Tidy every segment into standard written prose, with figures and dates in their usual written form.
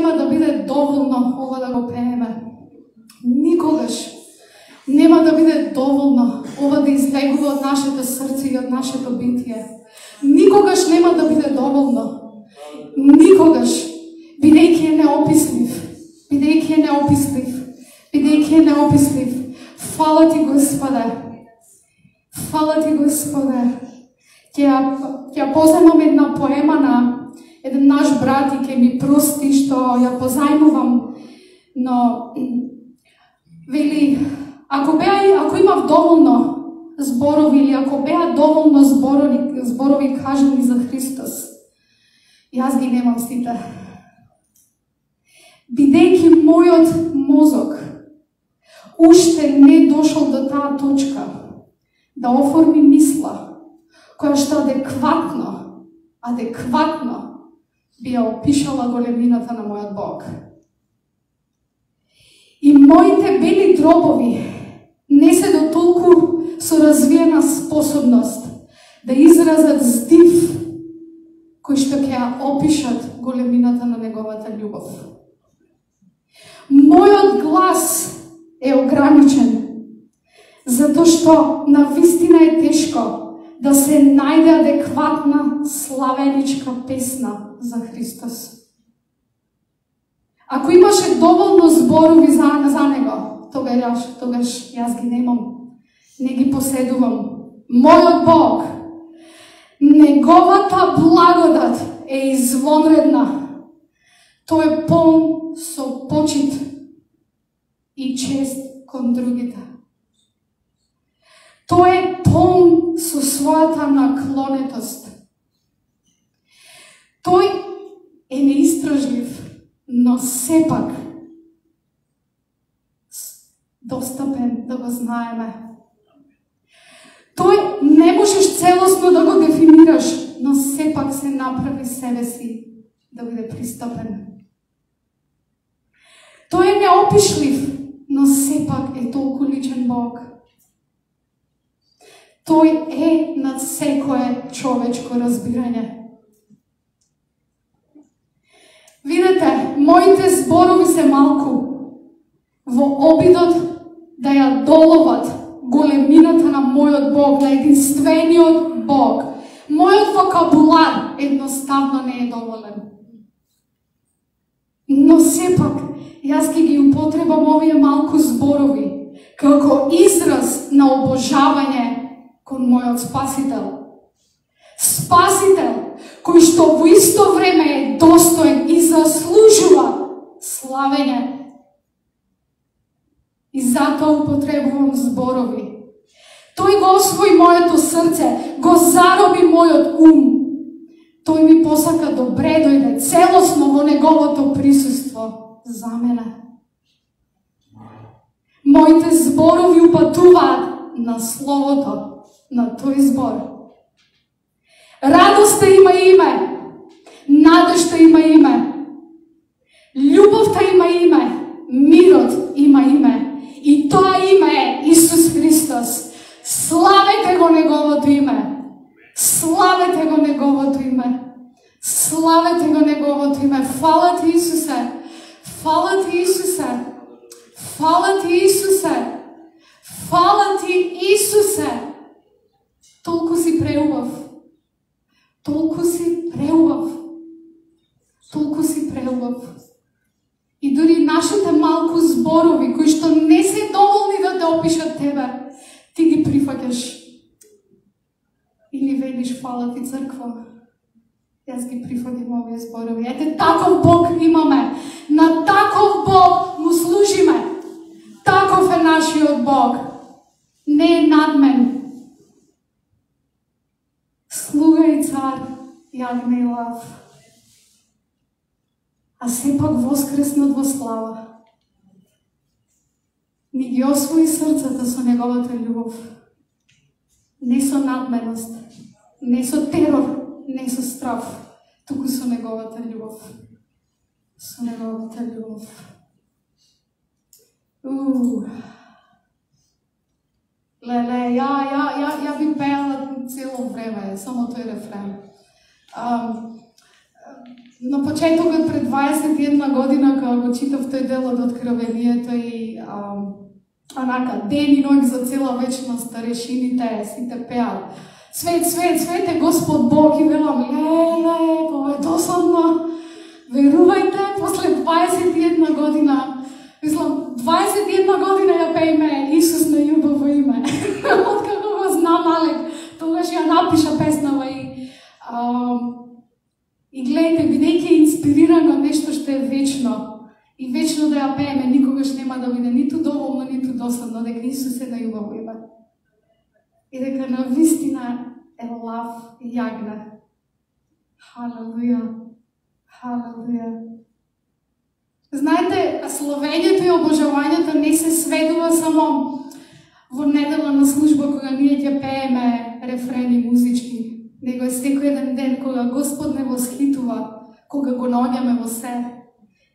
нема да биде доволно ова да го пееме. Никогаш нема да биде доволно ова да излегува од нашето срце и од нашето битие. Никогаш нема да биде доволно. Никогаш, бидејќи е неопислив, бидејќи е неопислив, бидејќи е неопислив. Фала ти, Господе. Фала ти, Господе. Ќе позајмам една поема на еден наш брат и ќе ми прости што ја позајмувам, но вели, ако имав доволно зборови или ако беа доволно зборови кажани за Христос, јас ги немам сите. Бидејќи мојот мозок уште не дошол до таа точка да оформи мисла која што адекватно би ја опишала големината на мојот Бог. И моите бели дробови не се до толку со развиена способност да изразат здив кој што ќе ја опишат големината на неговата љубов. Мојот глас е ограничен, затоа што навистина е тешко да се најде адекватна славеничка песна за Христос. Ако имаше доволно зборови за него, тогаш јас ги немам, не ги поседувам. Мојот Бог, неговата благодат е извонредна. Тој е полн со почит и чест кон другите. Тој е полн со својата наклонетост. Тој е неистражлив, но сепак достапен да го знаеме. Тој не можеш целосно да го дефинираш, но сепак се направи себе си да биде пристапен. Тој е неопишлив, но сепак е толку личен Бог. Тој е над секое човечко разбирање. Видете, моите зборови се малку во обидот да ја доловат големината на мојот Бог, на единствениот Бог. Мојот вокабулар едноставно не е доволен. Но сепак, јас ќе ги употребам овие малку зборови како израз на обожавање кон мојот Спасител. Спасител, кој што во исто време е достоен и заслужува славење. И затоа употребувам зборови. Тој го освои моето срце, го зароби мојот ум. Тој ми посака добре дојде целосно во неговото присуство за мене. Моите зборови упатуваат на словото на тој збор. Радоста има име, надежта има име, љубовта има име, мирот има име. И тоа име е Исус Христос. Славете го неговото име. Славете го неговото име. Славете го неговото име. Фала ти, Исусе. Фала ти, Исусе. Фала ти, Исусе. Фала ти, Исусе. Толку си преубав. Толку си преубав. Толку си преубав. И дури нашите малку зборови, кои што не се доволни да те опишат тебе, ти ги прифаќаш. И ни велиш, фала ти, црква. Јас ги прифаќам овие зборови. Ете, таков Бог имаме. На таков Бог му служиме. Таков е нашиот Бог. Не е надмен. Слуга и цар, јагне и лав. А сепак воскреснат во слава. Ни ги освои срцата со неговата љубов. Не со надменост, не со терор, не со страв, туку со неговата љубов. Со неговата љубов. Леле, ја би пеела цело време, само тој рефрен. На почетокот пред 21 година, кога го читав тој дел од Откровението и онака, ден и ноќ за цела вечност, старешините сите пеат. Свет, свет, свет е Господ Бог и велам, леле, ова е досадно. Верувајте, после 21 година, мислам, 21 година ја пееме Исус на љубово име. Откако го знам Алек, тогаш ја напиша песнава и гледайте, бидејќи инспирирано нешто што е вечно и вечно да ја пееме, никогаш нема да биде ниту доволно, ниту досадно, дека Исус е на љубово име. И дека на вистина е лав и јагна. Халелуја. Халелуја. Знаете, славењето и обожавањето не се сведува само во недела на служба кога ние ќе пееме рефрени музички, него е секој еден ден кога Господ не восхитува, кога го наоѓаме во се.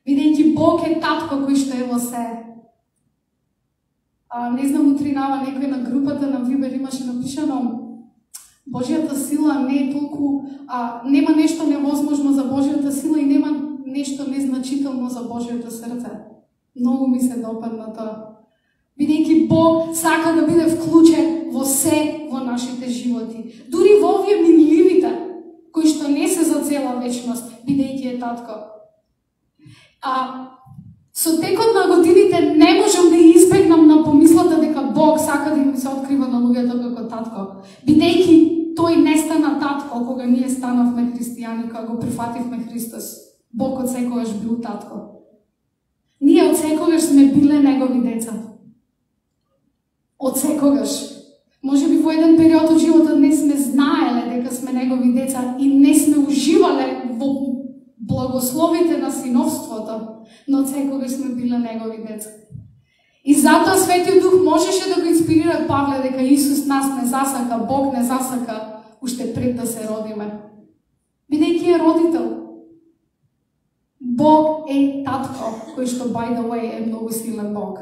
Бидејќи Бог е татко кој што е во се. Не знам, утринава некој на групата на Вибер имаше напишано Божјата сила не е толку, нема нешто невозможно за Божјата сила и нема нешто незначително за Божјото срце. Многу ми се допадна тоа. Бидејќи Бог сака да биде вклучен во се во нашите животи. Дури во овие минливите, кои што не се за цела вечност, бидејќи е татко. Со текот на годините не можам да избегнам на помислата дека Бог сака да им се открива на луѓето како татко. Бидејќи тој не стана татко кога ние станавме христијани, кога го прифативме Христос. Бог од секогаш бил татко. Ние од секогаш сме биле негови деца. Од секогаш. Може би во еден период од животот не сме знаеле дека сме негови деца и не сме уживале во благословите на синовството, но од секогаш сме биле негови деца. И затоа Светиот Дух можеше да го инспирира Павле дека Исус нас не засака, Бог не засака уште пред да се родиме. Бидејќи е родител. Бог е татко, кој што, by the way, е многу силен Бог.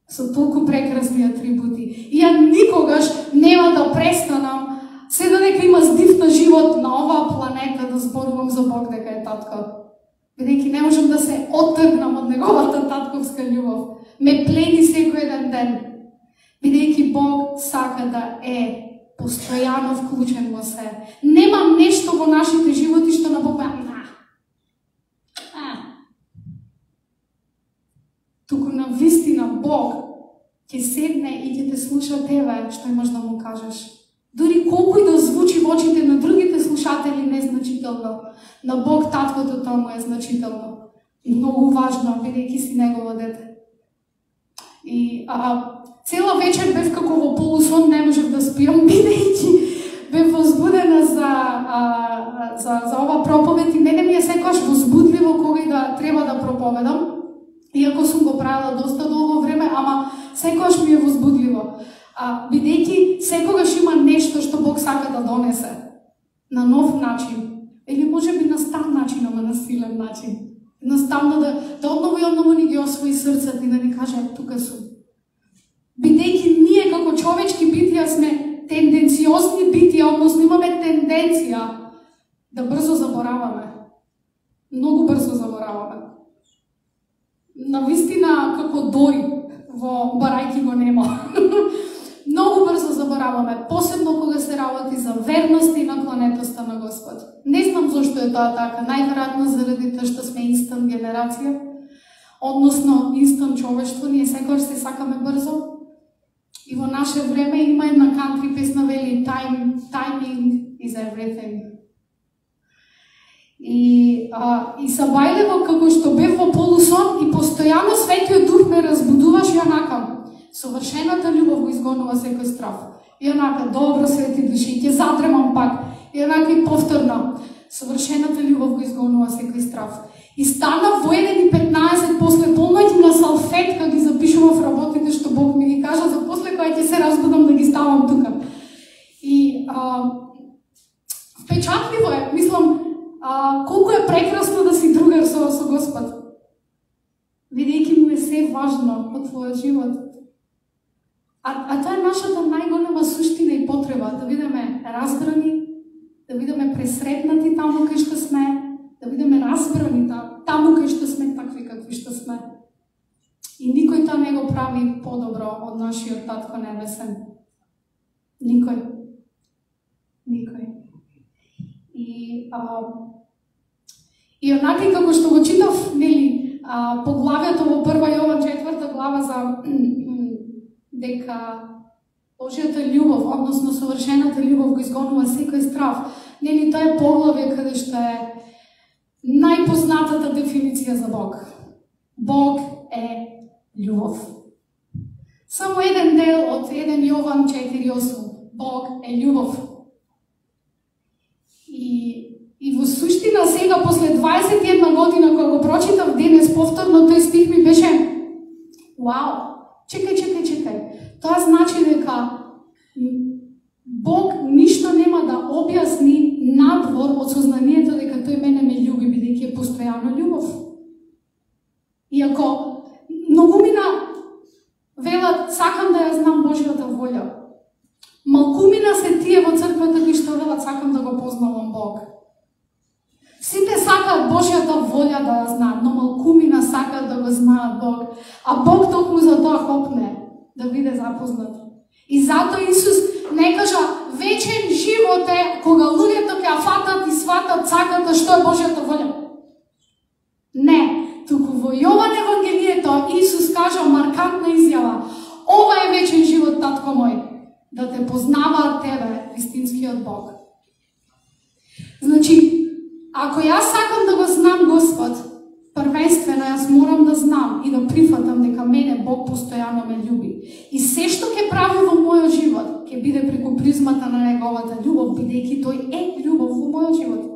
Со толку прекрасни атрибути. И ја никогаш нема да престанам, се додека има здив на живот на оваа планета, да зборувам за Бог дека е татко. Бидејќи не можам да се оттргнам од неговата татковска љубов. Ме плени секој еден ден. Бидејќи Бог сака да е постојано вклучен во се. Нема нешто во нашите животи што на Бог туку на вистина Бог ќе седне и ќе те слуша тебе што имаш да му кажеш. Дури колку и да звучи во очите на другите слушатели незначително, на Бог таткото тоа му е значително. Многу важно, бидејќи си негово дете. И цела вечер бев како во полусон, не можев да спиам, бидејќи бев возбудена за ова проповед и мене ми е секогаш возбудливо кога и да треба да проповедам. Иако сум го правила доста долго време, ама секогаш ми е возбудливо. Бидејќи секогаш има нешто што Бог сака да донесе на нов начин. Или може би на стар начин, ама на силен начин. Едноставно да одново и одново ни ги освои срцето и да ни каже, тука сум. Бидејќи ние како човечки битија сме тенденциозни битија, односно имаме тенденција да брзо забораваме. Многу брзо забораваме. Навистина како Дори во Барајки го нема. Многу брзо забораваме, посебно кога се работи за верност и наклонетоста на Господ. Не знам зошто е тоа така, најверојатно заради тоа што сме инстант генерација, односно инстант човештво, ние секогаш се сакаме брзо. И во наше време има една кантри песна вели timing is everything. И Сабајлево, како што бев во полусон и постојано Светиот Дух ме разбудуваше онака. Совршената љубов го изгонува секој страв. И онака, добро Свети Души, ќе задремам пак. И онака и повторно. Совршената љубов го изгонува секој страв. И станав во 1:15 после полноќ на салфетка ги запишував работите што Бог ми ги кажа, за после кога ќе се разбудам да ги ставам тука. И впечатливо е, мислам, колку е прекрасно да си другар со Господ. Видејќи му е се важно во твојот живот. Тоа е нашата најголема суштина и потреба, да бидеме разбрани, да бидеме пресретнати таму кај што сме, нашиот Татко Небесен? Никој. Никој. И онака како што го читав, нели, поглавието во 1 Јован 4 глава за дека Божјата љубов, односно совршената љубов го изгонува секој страв. Нели, тоа е поглавје каде што е најпознатата дефиниција за Бог. Бог е љубов. Само еден дел од 1 Јован 4:8. Бог е љубов. И во суштина сега, после 21 година, кога го прочитав денес повторно, тој стих ми беше вау, чекај. Тоа значи дека Бог ништо нема да објасни надвор од сознанието дека тој мене ме љуби, бидејќи е постојано љубов. Иако многумина велат, сакам да ја знам Божјата волја. Малкумина се тие во црквата кои што велат, сакам да го познавам Бог. Сите сакаат Божјата волја да ја знаат, но малкумина сакаат да го знаат Бог. А Бог токму за тоа хопне да биде запознат. И затоа Исус не кажа вечен живот е кога луѓето ќе ја фатат и сватат, сакат што е Божјата волја. Не, туку во Јован Евангелието Исус кажа маркантна изјава: ова е вечен живот, татко мој, да те познаваат тебе, вистинскиот Бог. Значи, ако јас сакам да го знам Господ, првенствено јас морам да знам и да прифатам дека мене Бог постојано ме љуби. И се што ќе прави во мојот живот, ќе биде преку призмата на неговата љубов, бидејќи тој е љубов во мојот живот.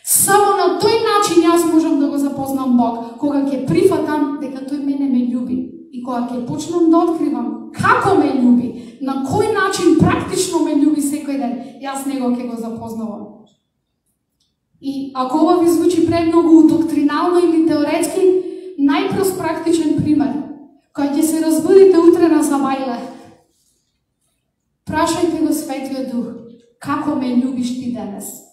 Само на тој начин јас можам да го запознам Бог, кога ќе прифатам дека тој мене ме љуби и кога ќе почнам да откривам како ме љуби, на кој начин практично ме љуби секој ден, јас него ќе го запознавам. И ако ова ви звучи премногу доктринално или теоретски, најпрост практичен пример. Кога ќе се разбудите утре на сабајле, прашајте го Светиот Дух, како ме љубиш ти денес?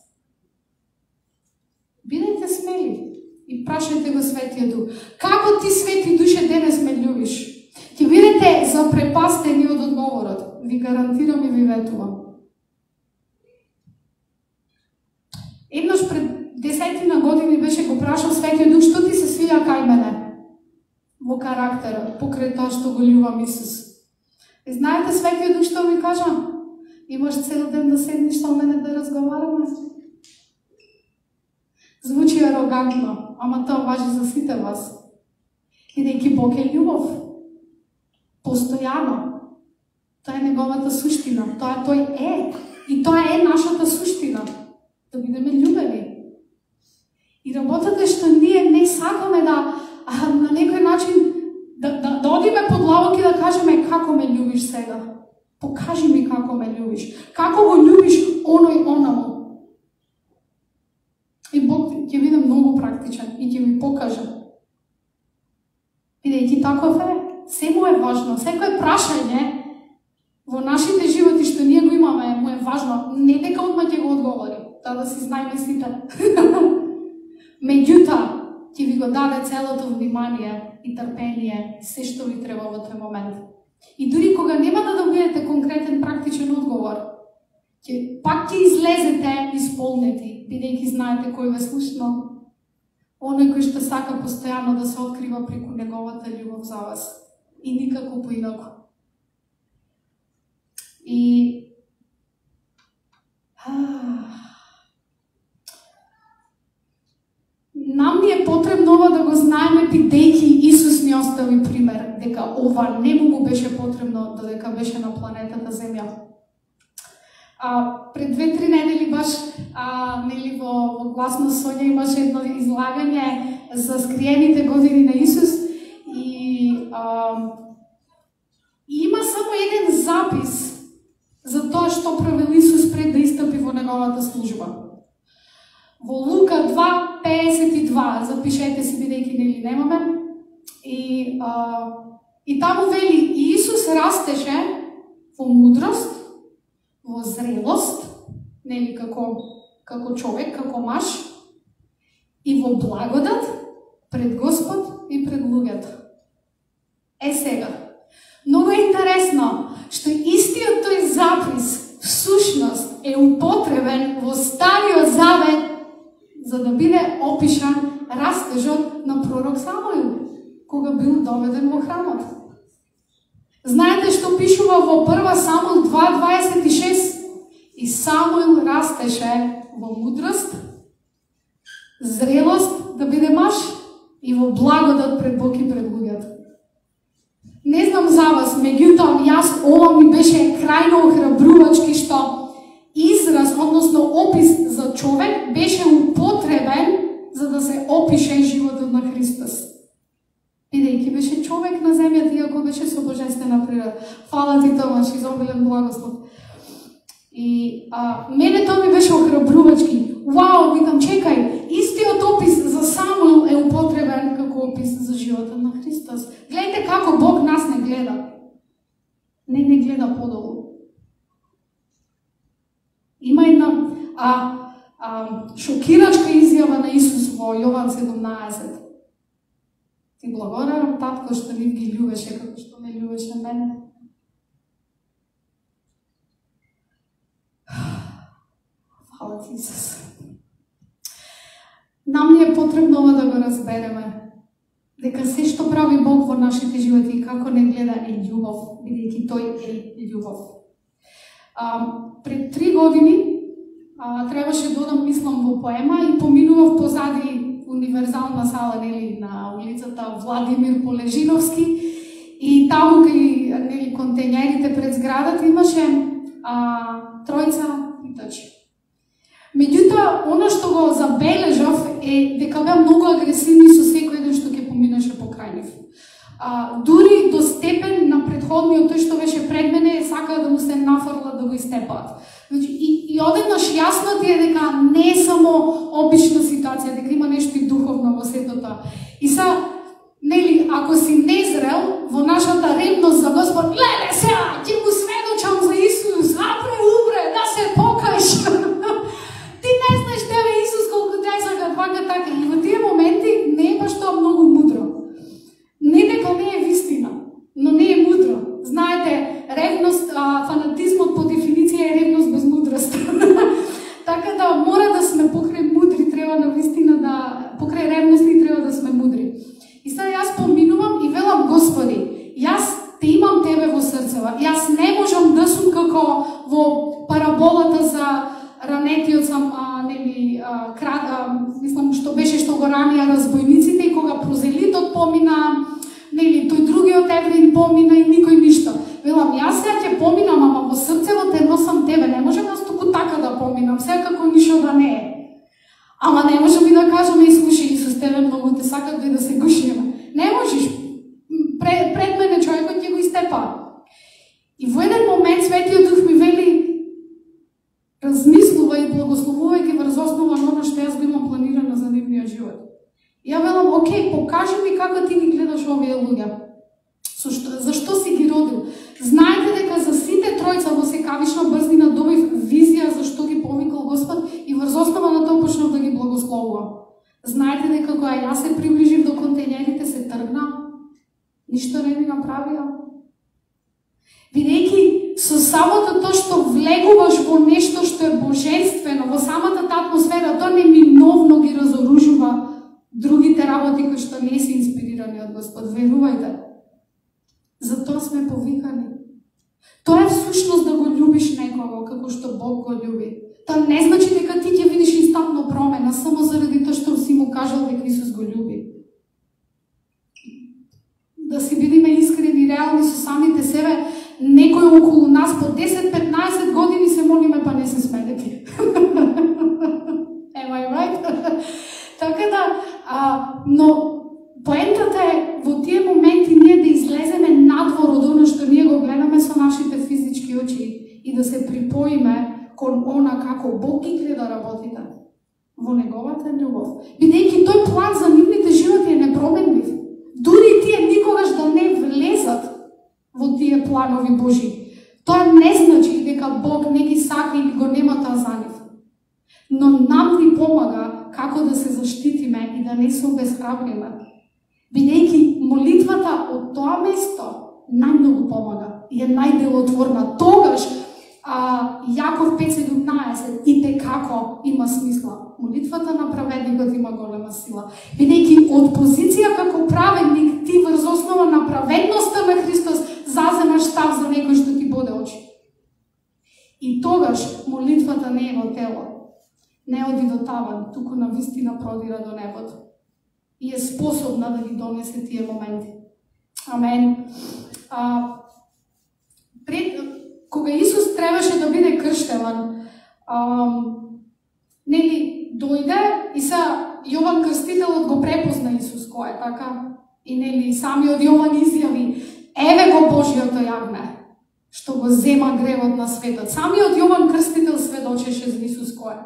Бидете смели и прашајте го Светиот Дух, како ти, Свети Душе, денес ме љубиш? Ќе бидете запрепастени од одговорот. Ви гарантирам и ви ветувам. Еднаш пред 10 години беше го прашал Светиот Дух, што ти се свиѓа кај мене во карактерот, покрај тоа што го љубам Исус. И знаете Светиот Дух што ми кажа? Имаш цел ден да седнеш со мене да разговараме. Звучи арогантно, ама тоа важи за сите вас. Бидејќи Бог е љубов. Постојано. Тоа е неговата суштина. Тоа тој е. И тоа е нашата суштина. Да бидеме љубени. И работата е што ние не сакаме да на некој начин да одиме под лавок и да кажеме како ме љубиш сега. Покажи ми како ме љубиш. Како го љубиш оној онаму. И Бог ќе биде многу практичен и ќе ви покаже. Бидејќи таков е, се му е важно. Секој прашање во нашите животи што ние го имаме, му е важно. Не дека одма ќе го одговори. Да си знаеме сите. Меѓутоа, ќе ви го даде целото внимание и трпение, се што ви треба во тој момент. И дури кога нема да добиете конкретен практичен одговор, пак ќе излезете исполнети, бидејќи знаете кој ве слушна, оној кој што сака постојано да се открива преку неговата љубов за вас. И никако поинако. И нам ни е потребно ова да го знаеме, бидејќи Исус ни остави пример дека ова не му беше потребно додека беше на планетата Земја. Пред 2-3 недели баш нели во Гласно Сонја имаше едно излагање за скриените години на Исус и има само еден запис за тоа што правил Исус пред да истапи во неговата служба. Во Лука 2:52, запишете си бидејќи нели немаме. И таму вели, Исус растеше во мудрост, во зрелост, нели како човек, како маж, и во благодат пред Господ и пред луѓето. Сега, многу е Стариот Завет, за да биде опишан растежот на пророк Самуил, кога бил доведен во храмот. Знаете што пишува во 1 Самуил 2:26? И Самуил растеше во мудрост, зрелост да биде маж и во благодат пред Бог и пред луѓето. Не знам за вас, меѓутоа јас ова ми беше крајно охрабрувачки што израз, односно опис за човек беше употребен за да се опише животот на Христос. Бидејќи беше човек на земјата, иако беше со божествена природа. Фала ти, Томаш, изобилен благослов. И мене тоа ми беше охрабрувачки. Вау, викам, чекај, истиот опис за Самуил е употребен како опис за животот на Христос. Гледайте како Бог нас не гледа. Не гледа подолу. Има една шокирачка изјава на Исус во Јован 17. Ти благодарам, татко, што нив ги љубеше како што ме љубеше мене. Фала ти, Исус. Нам ни е потребно ова да го разбереме. Дека се што прави Бог во нашите животи и како не гледа е љубов, бидејќи Тој е љубов. Пред 3 години требаше да одам, мислам, во поема и поминував позади универзална сала, нели, на улицата Владимир Полежиновски и таму кај, нели, контејнерите пред зградата имаше тројца питачи. Меѓутоа, она што го забележав е дека беа многу агресивни со секој еден што ќе поминеше покрај нив. Дури до степен на претходниот тој што беше пред мене сакаа да му се нафрлат да го истепаат. Значи, и одеднаш јасно ти е дека не е само обична ситуација, дека има нешто и духовно во сето тоа. И нели, ако си незрел во нашата ревност за Господ, леле сега, ќе му сведочам за Исус, апре, убре, да се покаш. Ти не знаеш тебе Исус колку те сака, вака така. И во тие моменти не е баш тоа многу мудро. Не дека не е вистина, но не е мудро. Знаете, ревност, фанатизмот по дефиниција е ревност без мудрост. Така да мора да сме покрај мудри, треба на вистина да покрај ревности треба да сме мудри. И сега јас поминувам и велам, Господи, јас те имам тебе во срцева. Јас не можам да сум како во параболата за ранетиот сам, нели, мислам што беше што го ранија разбойниците и кога прозелитот помина, нели, тој другиот евреин помина и никој ништо. Велам, јас сега ќе поминам, ама во срцево те носам тебе, не можам јас туку така да поминам, сега како ништо да не е. Ама не можам и да кажам, слушај, Исус, тебе многу те сакат да се гушиме. Не можеш. Пред мене човекот ќе го истепа. И во еден момент Светиот Дух ми вели, размислува и благословувајќи врз основа на она што јас го имам планирано за нивниот живот. Ја велам, окей, покажи ми како ти ги гледаш овие луѓе. Зашто си ги родил? Знаете дека за сите тројца во секавична брзина добив визија зашто ги повикал Господ и врз основа на тоа почнав да ги благословувам. Знаете дека кога јас се приближив до контејнерите се тргна, ништо не ми направија. Бидејќи со самото тоа што влегуваш во нешто што е божествено, во самата таа атмосфера, тоа неминовно ги разоружува другите работи кои што не се инспирирани од Господ. Верувајте. Затоа сме повикани. Тоа е всушност да го љубиш некого како што Бог го љуби. Тоа не значи дека ти ќе видиш инстантно промена само заради тоа што си му кажал дека Исус го љуби. Да си бидеме искрени и реални со самите себе, некој околу нас по 10-15 години се молиме па не се смедеки. Am I right? Така да, но поентата е во тие моменти ние да излеземе надвор од оно што ние го гледаме со нашите физички очи и да се припоиме кон она како Бог ги гледа работите во неговата љубов. Бидејќи тој план за нивните животи е непроменлив. Дури тие никогаш да не влезат во тие планови Божи. Тоа не значи дека Бог не ги сака или го нема таа за нив. Но нам ни помага како да се заштитиме и да не се обесхрабриме. Бидејќи молитвата од тоа место најмногу помага и е најделотворна. Тогаш, Јаков 5:17 и како има смисла. Молитвата на праведникот има голема сила. Бидејќи од позиција како праведник, ти врз основа на праведноста на Христос заземаш став за некој што ти боде очи. И тогаш молитвата не е во тело, не оди до таван, туку на вистина продира до небото. И е способна да ги донесе тие моменти. Амен. Кога Исус требаше да биде крштеван, дојде и Јован Крстителот го препозна Исус кој е, така? И самиот Јован изјави: еве го Божјото јагне, што го зема гревот на светот. Самиот Јован Крстител сведочеше за Исус кој е.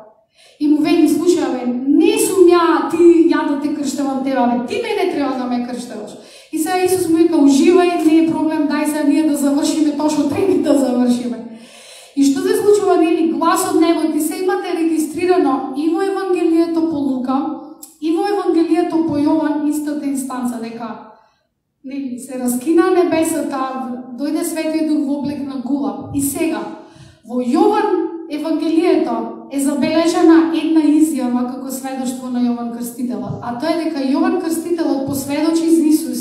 И му вели: слушај, не сум ја, ја да те крштевам тебе, ти мене треба да ме крштеваш. И сега Исус му вика: уживај, не е проблем, дај сега ние да завршиме тоа што треба да завршиме. И што се случува, глас од небо, ти се имате регистрирано и во Евангелието по Лука, и во Евангелието по Јован истата инстанца, дека се раскина небесата, дојде Светиот Дух во облик на гулаб. И сега, во Јован Евангелието е забележана една изјава како сведоштво на Јован Крстителот, а тоа е дека Јован Крстителот посведочи за Исус.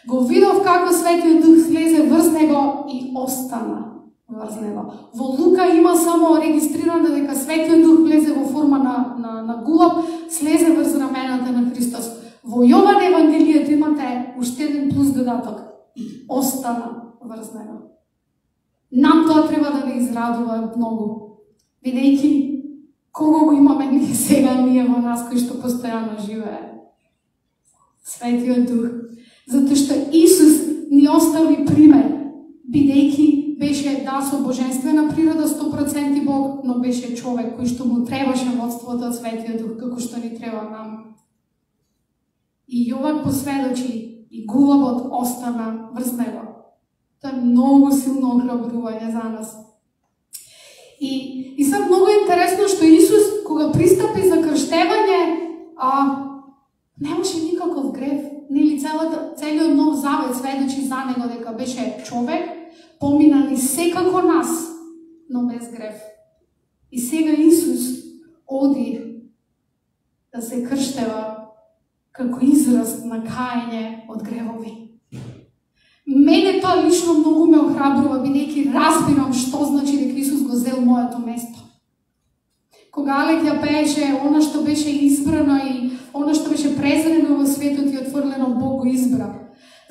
Го видов како Светиот Дух слезе врз него и остана врз него. Во Лука има само регистрирано дека Светиот Дух влезе во форма на гулаб, слезе врз рамената на Христос. Во Јован Евангелието имате уште еден плюс додаток: и остана врз него. Нам тоа треба да не израдува многу, бидејќи кого го имаме ние сега во нас, кои што постојано живее? Светиот Дух. Затоа што Исус ни остави пример, бидејќи беше со божествена природа 100% Бог, но беше човек кој што му требаше водството од Светиот Дух, како што ни треба нам. И Јован посведочи и гулабот остана врз него. Тоа е многу силно охрабрување за нас. И сега многу интересно што Исус, кога пристапи за крштевање, немаше никаков грев. Целиот Нов Завет сведочи за него дека беше човек, поминали секако нас, но без грев. И сега Исус оди да се крштева како израз на каење од гревови. Мене тоа лично многу ме охрабрува, бидејќи разбирам што значи дека Исус го зел моето место. Кога Алек пееше она што беше избрано и она што беше презрено во светот и отфрлено, Бог го избра.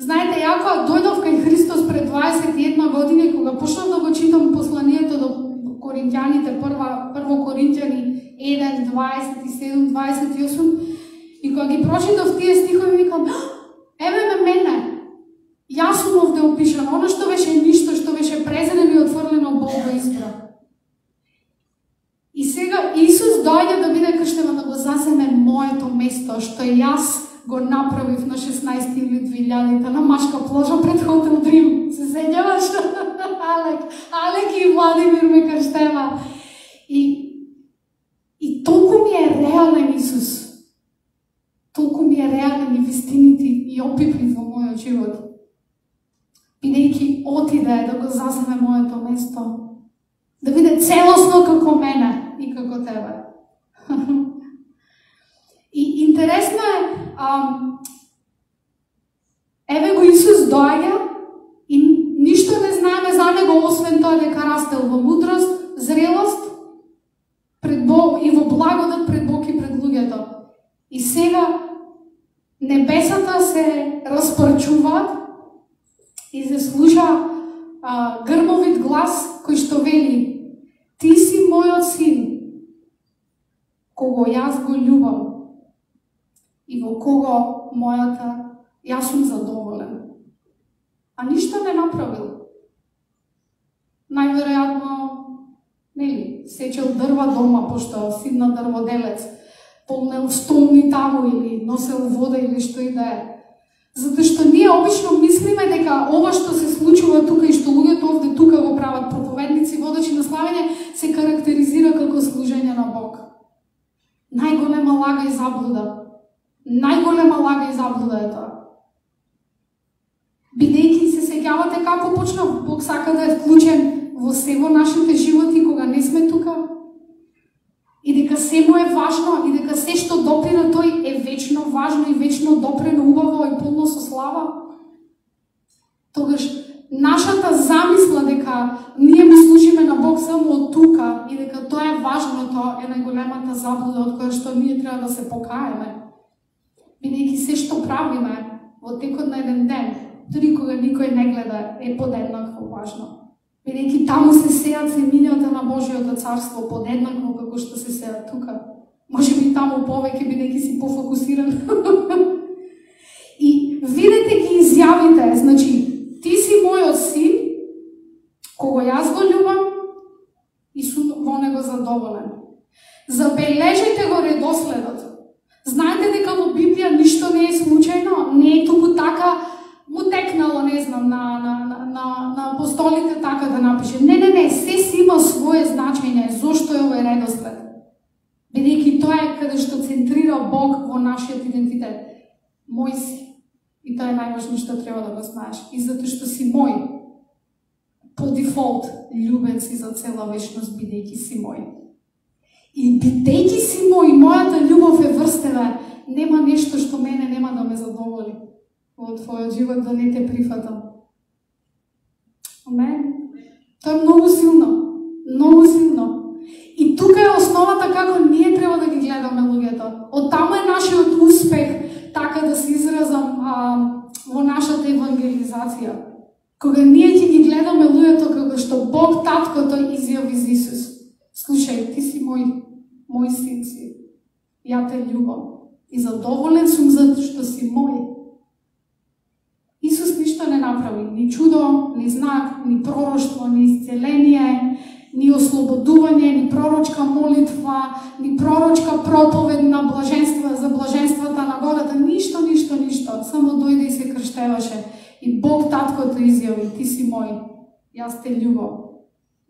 Знаете, ја кога дојдов кај Христос пред 21 години, кога почнав да го читам посланието до Коринќаните, прво Коринќани 1, 27, 28, и кога ги прочитав тие стихови, викам: еве ме мене, јас сум овде опишан, оно што беше ништо, што беше презрено и отфрлено, Бог го избра. И сега Исус дојде да биде крштеван, да го заземе моето место, што јас го направив на 16 или 2000 на Машка плажа пред Хотел Дрим. Се сеќаваш? Алек и Владимир ме крштева. И толку ми е реален Исус. Толку ми е реален и вистините и опипли во мојот живот. Бидејќи отиде да го заземе моето место, да биде целосно како мене и како тебе. И интересно е, еве го Исус доаѓа и ништо не знаеме за него, освен тоа дека растел во мудрост, зрелост пред Бог и во благодат пред Бог и пред луѓето. И сега небесата се распарчуваат и се слуша грмовит глас кој што вели: ти си мојот син, кого јас го љубам и во кого јас сум задоволен. А ништо не направил. Најверојатно, сечел дрва дома, пошто син на дрводелец, полнел столни таму или носел вода или што и да е. Затоа што ние обично мислиме дека ова што се случува тука и што луѓето овде тука го прават, проповедници, водачи на славење, се карактеризира како служење на Бог. Најголема лага и заблуда. Најголема лага и заблуда е тоа. Бидејќи се сеќавате како почнав, Бог сака да е вклучен во се во нашите животи кога не сме тука, и дека се му е важно, и дека се што допира тој е вечно важно и вечно допрено убаво и полно со слава, тогаш нашата замисла дека ние му служиме на Бог само од тука и дека тоа е важното е најголемата заблуда од која што ние треба да се покаеме. Бидејќи се што правиме во текот на еден ден, дури кога никој не гледа, е подеднакво важно. Бидејќи таму се сеат семињата на Божиото царство подеднакво како што се сеат тука. Може би таму повеќе, бидејќи си пофокусиран. И видете ги изјавите, значи, ти си мојот син, кого јас го љубам и сум во него задоволен. Забележете го редоследот. Знаете дека во Библија ништо не е случајно, не е туку така му текнало, не знам, на апостолите така да напише. Не, се си има свое значење, зошто е овој редослед. Бидејќи тоа е каде што центрира Бог во нашиот идентитет. Мој си. И тоа е најважно што треба да го знаеш. И затоа што си мој, по дефолт, љубен си за цела вечност, бидејќи си мој. И бидејќи си мој, мојата љубов е врстена, нема нешто што мене нема да ме задоволи во твојот живот, да не те прифатам. Амен. Тоа е многу силно. Многу силно. И тука е основата како ние треба да ги гледаме луѓето. Од таму е нашиот успех, така да се изразам во нашата евангелизација. Кога ние ќе ги гледаме луѓето како што Бог Таткото изјави за Исус. Слушај, ти си мој син си. Ја те љубам. И задоволен сум затоа што си мој. Исус ништо не направи, ни чудо, ни знак, ни пророштво, ни исцеление, ни ослободување, ни пророчка молитва, ни пророчка проповед на блаженства, за блаженствата на гората, ништо. Само дојде и се крштеваше. И Бог Таткото изјави, ти си мој, јас те љубам,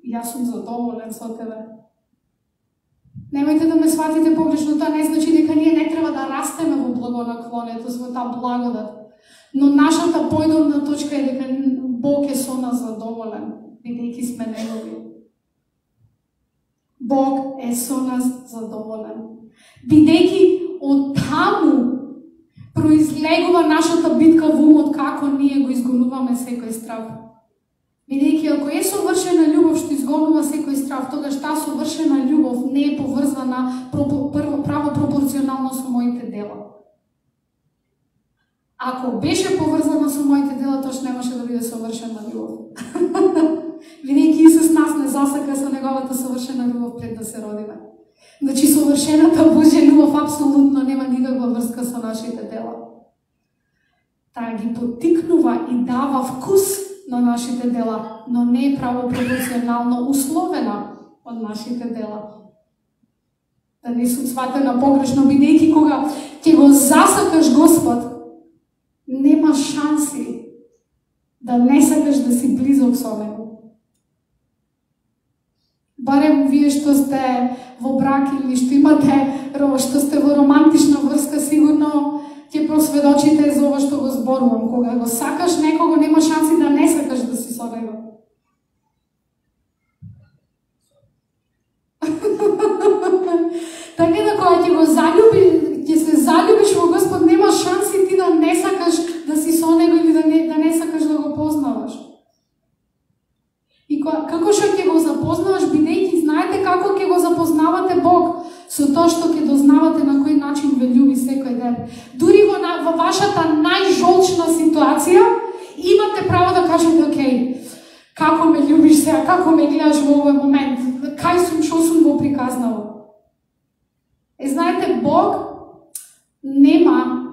јас сум задоволен со тебе. Немојте да ме сватите погрешно, тоа не значи дека ние не треба да растеме во благонаклонетост, во таа благодат. Но нашата појдовна точка е дека Бог е со нас задоволен, бидејќи сме негови. Бог е со нас задоволен. Бидејќи од таму произлегува нашата битка во умот како ние го изгонуваме секој страв. Бидејќи ако е совршена љубов што изгонува секој страв, тогаш таа совршена љубов не е поврзана право пропорционално со моите дела. Ако беше поврзана со моите дела, тоаш немаше да биде совршена љубов. Бидејќи Исус нас не засака со неговата совршена љубов пред да се родиме. Значи, совршената Божја љубов апсолутно нема никаква врска со нашите дела. Таа ги поттикнува и дава вкус на нашите дела, но не е право пропорционално условена од нашите дела. Да не сум сватена погрешно, бидејќи кога ќе го засакаш Господ, нема шанси да не сакаш да си близок со него. Барем вие што сте во брак или што сте во романтична врска, сигурно ќе просведочите за ова што го зборувам. Кога го сакаш некого, нема шанси да не сакаш да си со него. Така да кога ќе се заљубиш во Господ, нема шанси ти да не сакаш да си со него или да не сакаш да го познаваш. И како што ќе го запознаваш, бидејќи знаете како ќе го запознавате Бог, со тоа што ќе дознавате на кој начин ве љуби секој ден. Дури во вашата најжолчна ситуација, имате право да кажете, окей, како ме љубиш сега, како ме гледаш во овој момент, кај сум, што сум го приказнала. Знаете, Бог нема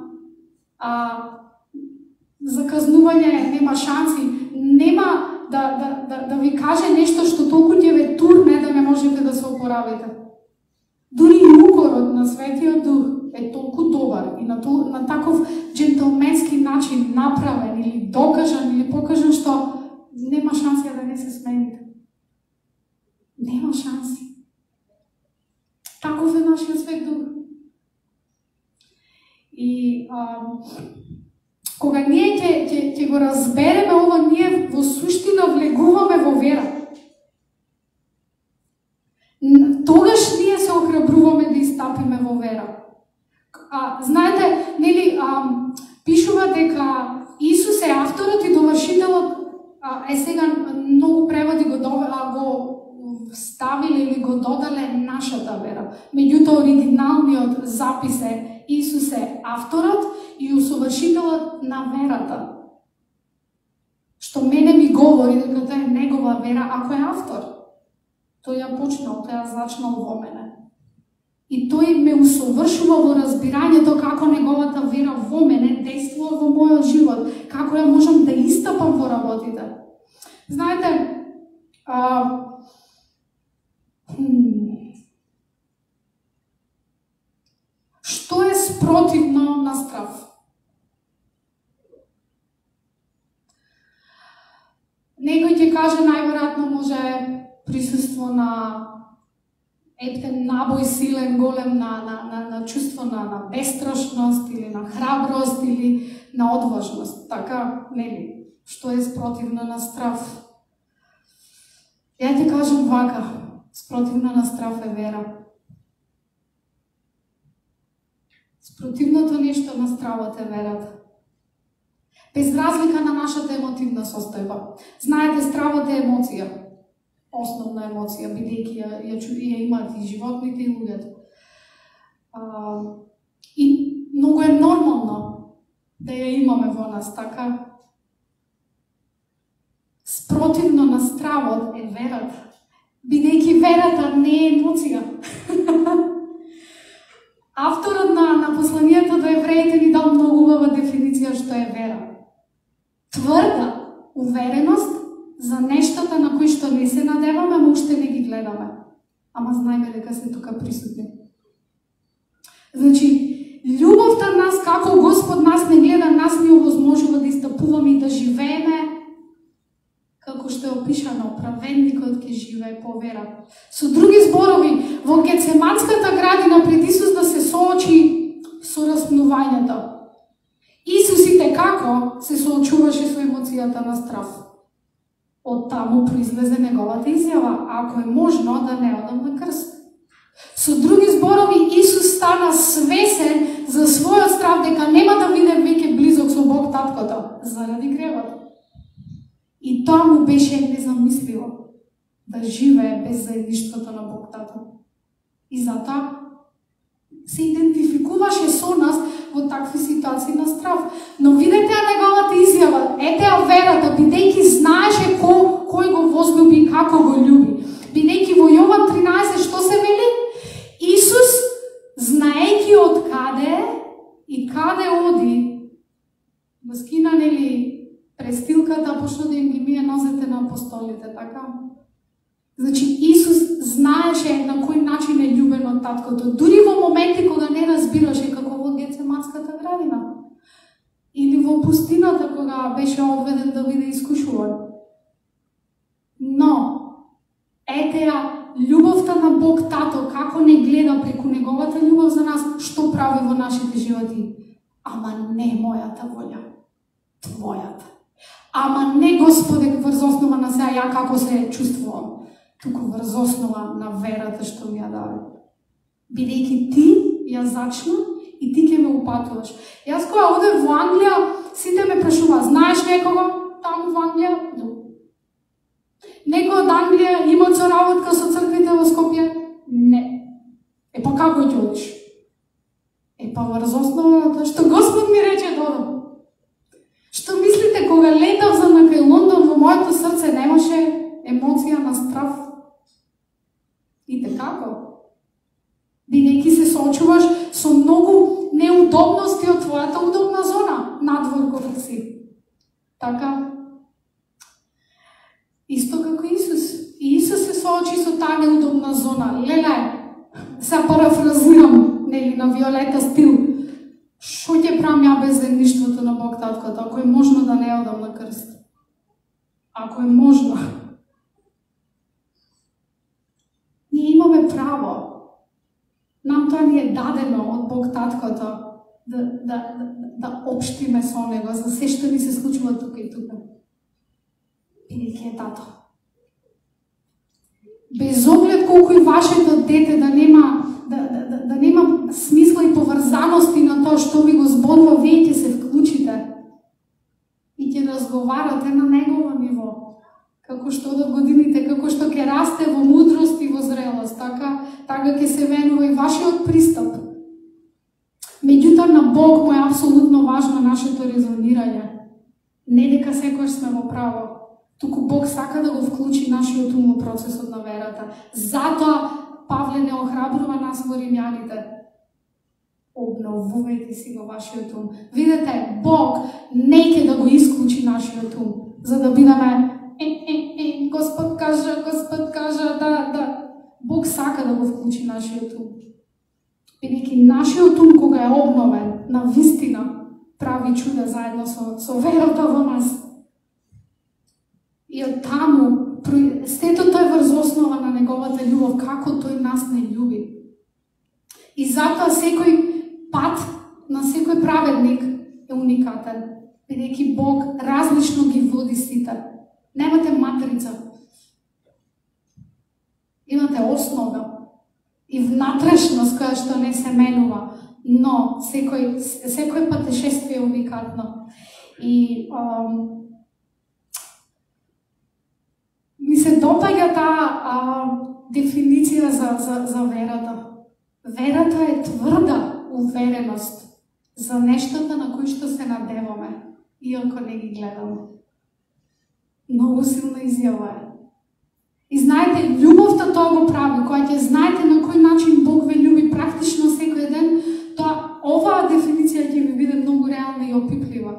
заказнување, нема шанси, нема да ви каже нешто што толку ќе ве турне да не можете да се опоравите. Дури и укорот на Светиот Дух е толку добар и на таков джентълменски начин направен или докажан или покажан што нема шанси да не се смените. Нема шанси. Таков е нашиот Свет Дух. И кога ние ќе го разбереме ова, ние во суштина влегуваме во вера. стапиме во вера. Знаете, нели, пишува дека Исус е авторот и довршителот, сега многу преводи го ставиле или го додале нашата вера. Меѓутоа, оригиналниот запис е Исус е авторот и усовршителот на верата. Што мене ми говори дека тоа е негова вера ако е автор. Тој ја почнал, тој ја зачнал во мене. И тој ме усовршува во разбирањето како неговата вера во мене действува во мојот живот, како ја можам да истапам во работите. Знаете, што е спротивно на страв? Некој ќе каже најверојатно може присуство на ептен набој силен, голем на чувство на бестрашност или на храброст или на одважност. Така, нели? Што е спротивно на страв? Ја ти кажам вака, спротивно на страв е вера. Спротивното нешто на стравот е верата. Без разлика на нашата емотивна состојба. Знаете, стравот е емоција. Основна емоција, бидејќи ја имаат и животните и луѓето. И многу е нормално да ја имаме во нас, така? Спротивно на стравот е верата. Бидејќи верата не е емоција. Авторот на посланието до евреите ни дал многу убава дефиниција што е вера. Тврда увереност за нештата на кои што не се надеваме, но уште не ги гледаме. Ама знаеме дека се тука присутни. Значи, љубовта нас, како Господ нас не гледа, нас ни овозможува да истапуваме и да живееме како што е опишано, праведникот ќе живее по вера. Со други зборови, во Гецеманската градина пред Исус да се соочи со распнувањето. Исус и како се соочуваше со емоцијата на страв. Од таму произлезе неговата изјава, ако е можно да не одам на крст. Со други зборови, Исус стана свесен за својот страв дека нема да биде веќе близок со Бог Таткото заради гревот. И тоа му беше незамисливо да живее без заедништвото на Бог Тато. И затоа се идентификуваше со нас во такви ситуации на страв. Но видете неговата изјава, ете верата, бидејќи знаеше кој го возлюби и како го љуби. Бидејќи во Јован 13 што се вели? Исус, знаејќи од каде и каде оди, го скина, нели, престилката, почна да им ги мие нозете на апостолите, така? Значи, Исус знаеше на кој начин е љубен од Таткото, дури во моменти кога не разбираше, како во Гецеманската градина. Или во пустината, кога беше одведен да биде искушуван. Но, ете ја, љубовта на Бог Тато, како не гледа преку неговата љубов за нас, што прави во нашите животи? Ама не мојата волја, твојата. Ама не, Господе, врз основа на сега ја како се чувствувам, туку врз основа на верата што ми ја даде. Бидејќи ти ја зачна и ти ќе ме упатуваш. Јас кога одев во Англија, сите ме прашува, знаеш некого таму во Англија? Некој од Англија има соработка со црквите во Скопје? Не. Па како ќе одиш? Па врз основа на тоа што Господ ми рече да одам. Што мислите, кога летав за накај Лондон, во моето срце немаше емоција на страв? И како? Бидејќи се соочуваш со многу неудобности од твојата удобна зона, надвор кога си. Така? Исто како Исус. И Исус се соочи со таа неудобна зона. Леле, се парафразирам, нели, на Виолета стил. Што ќе правам ја без заедништвото на Бог Таткото, ако е можно да не одам на крст? Ако е можно. Ние имаме право. Нам тоа ни е дадено од Бог Таткото да општиме со Него за се што ни се случува тука и тука. Бидејќи е Тато. Без оглед колку и вашето дете да нема смисла и поврзаности на тоа што ви го зборува, вие ќе се вклучите и ќе разговарате на негова ниво. Како што до годините, како што ќе расте во мудрост и во зрелост, така ќе се менува и вашиот пристап. Меѓутоа на Бог му е апсолутно важно нашето резонирање. Не дека секојаш сме во право, туку Бог сака да го вклучи нашиот ум во процесот на верата. Затоа Павле не охрабрува нас во Римјаните. Обновувајте си го вашиот ум. Видете, Бог не ќе да го исклучи нашиот ум, за да бидеме Господ кажа, да. Бог сака да го вклучи нашиот ум. Бидејќи нашиот ум, кога е обновен, на вистина прави чуда заедно со верата во нас. И од таму, сето тој врз основа на неговата љубов, како тој нас не љуби. И затоа секој пат на секој праведник е уникатен, бидејќи Бог различно ги води сите. Немате матрица. Имате основа и внатрешност која што не се менува, но секој патешествие е уникатно. И ми се допаѓа таа дефиниција за верата. Верата е тврда увереност за нештата на кои што се надеваме, иако не ги гледаме. Многу силна изјава е. И знаете, љубовта тоа го прави, кога ќе знаете на кој начин Бог ве љуби практично секој ден, тоа оваа дефиниција ќе ви биде многу реална и опиплива.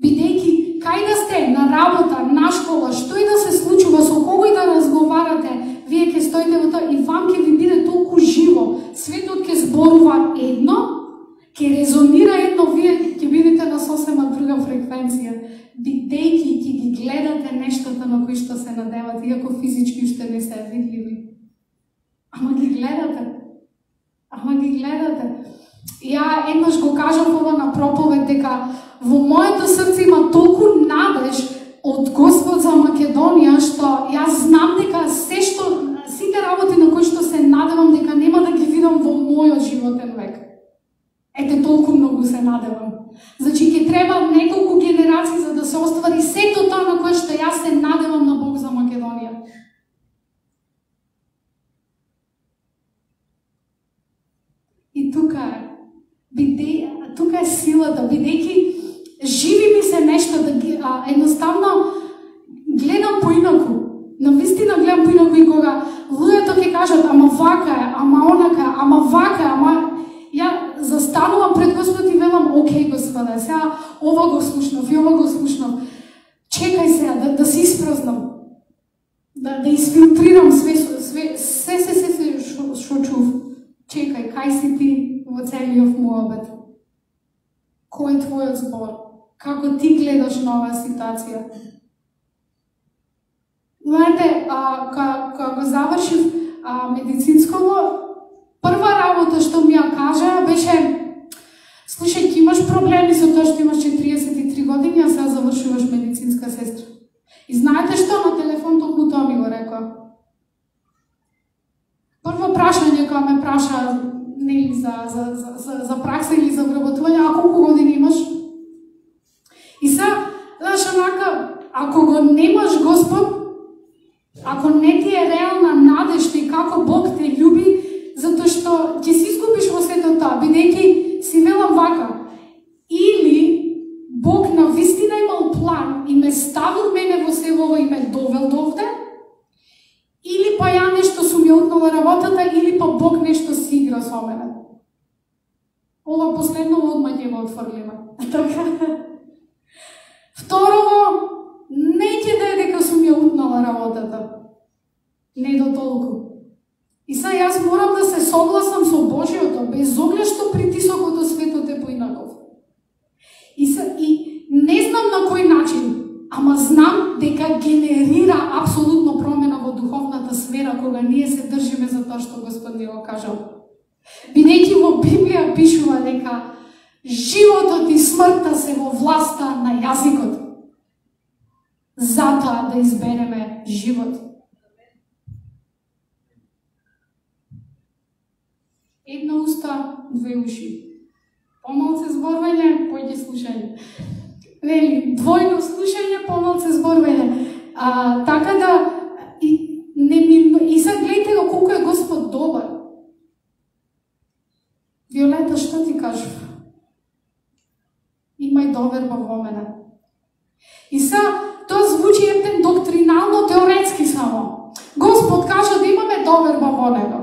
Бидејќи кај да сте, на работа, на школа, што и да се случува, со кого и да разговарате, вие ќе стоите во тоа и вам ќе ви биде толку живо. Светот ќе зборува едно, ќе резонира едно, вие ќе бидете на сосема друга фреквенција, бидејќи ќе ги гледате нештата на кои што се надевате, иако физички уште не се видливи. Ама ги гледате. Ја еднаш го кажав ова на проповед, дека во моето срце има толку надеж од Господ за Македонија, што јас знам дека сите работи на кои што се надевам дека нема да ги видам во мојот животен век. Ете, толку многу се надевам. Значи, ќе треба неколку генерации за да се оствари сето тоа на кое што јас се надевам на Бог за Македонија. И тука е силата, бидејќи живи ми се нешто, едноставно гледам поинаку. Навистина гледам поинаку и кога луѓето ќе кажат, ама вака е, ама онака, ама вака е, ама... Ја застанувам пред Господ и велам, окей, Господе, сега ова го слушнав и ова го слушнав. Чекај сега, да се испразнам, да изфилтрирам све што чув. Чекај, кај си ти во целиот муабет? Кој е твојот збор? Како ти гледаш на оваа ситуација? Знаете, кога го завршив медицинското, прва работа што ми ја кажа беше: слушај, ти имаш проблеми со тоа што имаш 43 години, а сега завршуваш медицинска сестра. И знаете што? На телефон токму тоа ми го рекоа. Прво прашање кога ме праша нели за пракса или за вработување, а колку години имаш? И сега, знаеш, онака, ако го немаш Господ, ако не ти е реална надежда и како Бог те љуби, затоа што ќе си изгубиш во сето тоа, бидејќи си велам вака, или Бог на вистина имал план и ме ставил мене во село и ме довел довде, или па ја нешто сум ја утнала работата, или па Бог нешто си игра со мене. Ова последно одма ќе го отфрлиме. Второво, не ќе да е дека сум ја утнала работата. Не до толку. И сега јас морам да се согласам со Божиото, без оглед што притисокот од светот е поинаков. И не знам на кој начин, ама знам дека генерира апсолутно промена во духовната сфера кога ние се држиме за тоа што Господ ни го кажал. Бидејќи во Библија пишува дека животот и смртта се во власта на јазикот. Затоа да избереме живот. Една уста, две уши. Помалце зборување, поќе слушање. Нели, двојно слушање, помалце зборување. Така да и сега гледате го колко е Господ добар. Виолета, што ти кажеш? Имај доверба во мене. И сега тоа звучи ептен доктринално, теоретски само. Господ кажа да имаме доверба во него.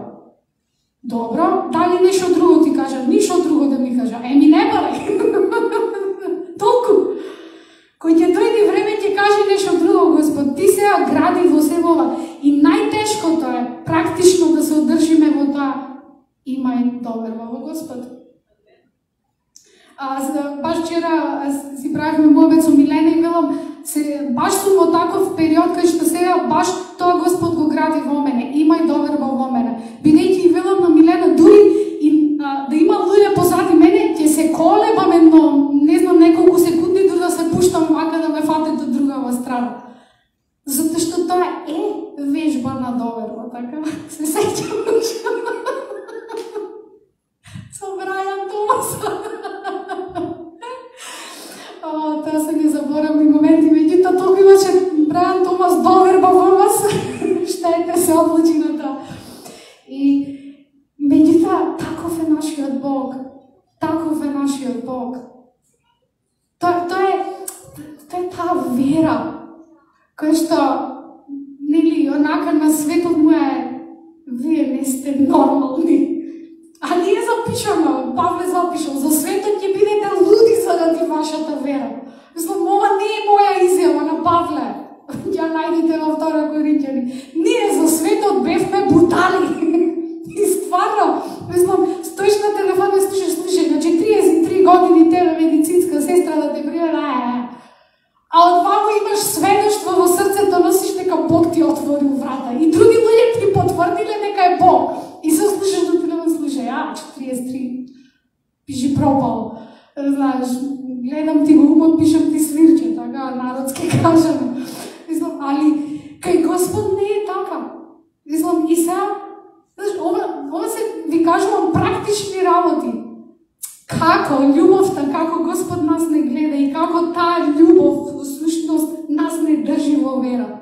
Добро, дали нешто друго ти кажа? Ништо друго да ми кажа. Еми не барај. Толку. Кој ќе дојде време ќе каже нешто друго, Господ. Ти сега гради во себе ова. И најтешкото е практично да се одржиме во тоа. Имај доверба во Господ. Баш вчера си правихме муабет со Милена и велам, баш сум во таков период кај што сега баш тоа Господ го гради во мене. Имај доверба во мене. Бидејќи велам на Милена, дури и да има луѓе позади мене, ќе се колебам едно, не знам, неколку секунди дури да се пуштам вака да ме фатат од другава страна. Затоа што тоа е вежба на доверба, така? Се сеќам со Брајан Томас. Тоа се не заборавни моменти, меѓутоа толку имаше Брајан Томас доверба во вас, штете се одлучи на тоа. И меѓутоа, таков е нашиот Бог. Таков е нашиот Бог. Тоа е таа вера, која што, нели, онака на светот му е, вие не сте нормални. А ние запишаме, Павле запишал, за светот ќе бидете луди заради вашата вера. Мислам, ова не е моја изјава на Павле. Ја најдете во 2 Коринќани. Ние за светот бевме бутали. И стварно, мислам, стоиш на телефон и слушаш, на 43 години тебе медицинска сестра да те приема, а одвамо имаш сведоштво во срцето, носиш дека Бог ти отворил врата. И други луѓе ти потврдиле дека е Бог. И се слушаш до телефон, слушај, 43, пиши пропал. Знаеш, гледам ти го умот, пишам ти свирче, така, народски кажаме. Мислам, али, кај Господ не е така. Мислам, и сега, знаеш, ова се ви кажувам практични работи. Како љубовта, како Господ нас не гледа и како таа љубов, во сушност, нас не држи во вера.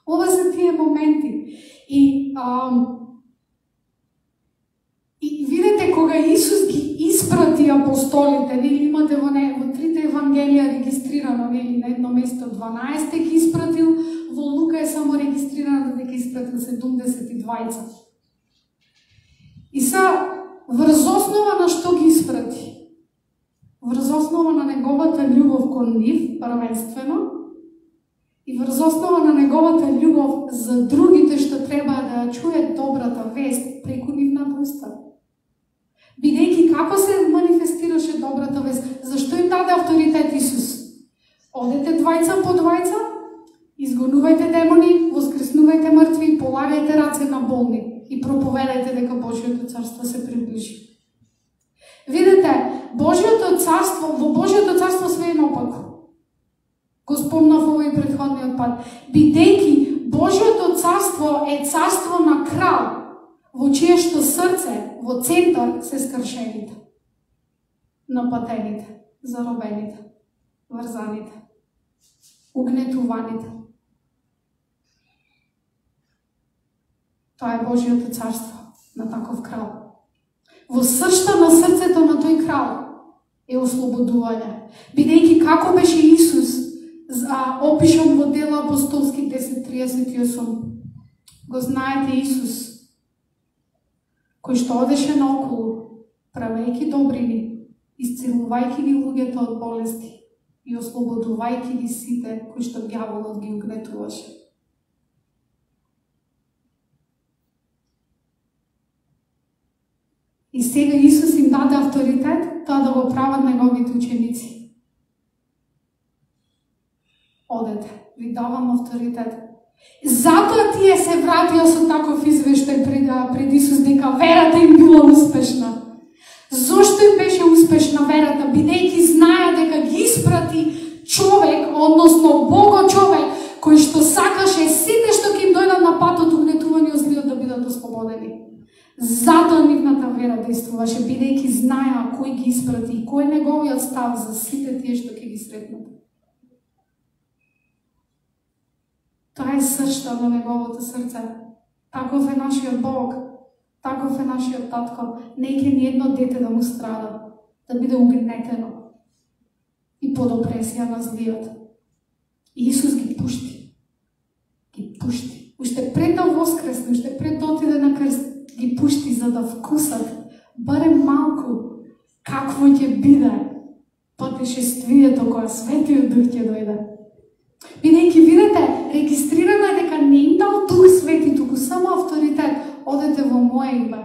Ова се тие моменти. И видите, кога Исус ги испрати апостолите, нели имате во 3 Евангелија регистрирано, нели на едно место 12 ги испратил, во Лука е само регистрирано дека испратил 72. И са, врз основа на што ги испрати? Врз основа на неговата љубов кон нив, првенствено, и врз основа на неговата љубов за другите што треба да чујат добрата вест преку нивната уста. Бидејќи како се манифестираше добрата вест? Зашто им даде авторитет Исус? Одете двајца по двајца, изгонувајте демони, воскреснувајте мртви, полагајте раце на болни и проповедајте дека Божјото царство се приближи. Видете, Божјото царство, во Божјото царство све е наопаку. Го спомнав овој претходниот пат. Бидејќи Божјото царство е царство на крал, во чие што срце, во центар се скршените, напатените, заробените, врзаните, угнетуваните. Тоа е Божјото царство на таков крал. Во сршта на срцето на тој крал е ослободување. Бидејќи како беше Исус опишан во Дела апостолски 10:38. Го знаете Исус, кој што одеше наоколу, правејќи добрини, исцелувајќи ги луѓето од болести и ослободувајќи ги сите кои што ѓаволот ги угнетуваше. И сега Исус им даде авторитет тоа да го прават неговите ученици. Одете, ви давам авторитет. Затоа тие се вратија со таков извештај пред Исус дека верата им била успешна. Зошто им беше успешна верата? Бидејќи знаја дека ги испрати човек, односно Бого човек, кој што сакаше сите што ќе им дојдат на патот угнетувани од злиот да бидат ослободени. нивната вера действуваше, бидејќи знаеа кој ги испрати и кој е неговиот став за сите тие што ќе ги сретнат. Тоа е сршта на неговото срце. Таков е нашиот Бог, таков е нашиот татко. Не ќе ни едно дете да му страда, да биде угнетено и под опресија на злиот. И Исус ги пушти. Ги пушти. Уште пред да воскресне, уште пред да отиде на крст, ги пушти за да вкусат барем малку какво ќе биде патешествието кога Светиот Дух ќе дојде. Бидејќи видите, регистрирано е дека не им дал Дух Свети, туку само авторитет. Одете во моје име.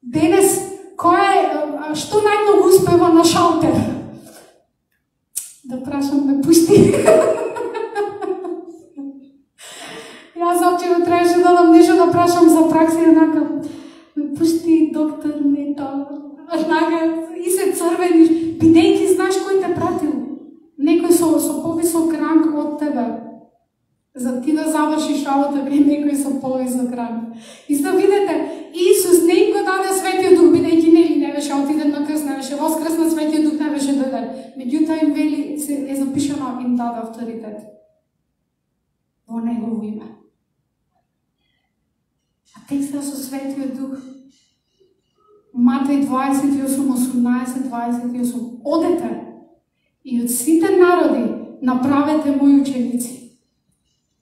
Денес, што најмногу успева на шалтер? Да прашам, ме пушти. Јас завчера требаше да дам нешто да прашам за пракса и онака, ме пушти доктор Мета. И се црвениш, бидејќи знаеш кој те пратил. Некој со повисок ранг од тебе. За ти да завршиш работа и некој со повисок ранг. И за видите, Исус не им го даде Светиот Дух, бидејќи не беше отиден на крст, не беше воскреснат, Светиот Дух не беше дојден. Меѓутоа им вели, е запишано, им даде авторитет. Во Негово име. А текстот со Светиот Дух, Матеј 28:18-28, одете и од сите народи направете мои ученици.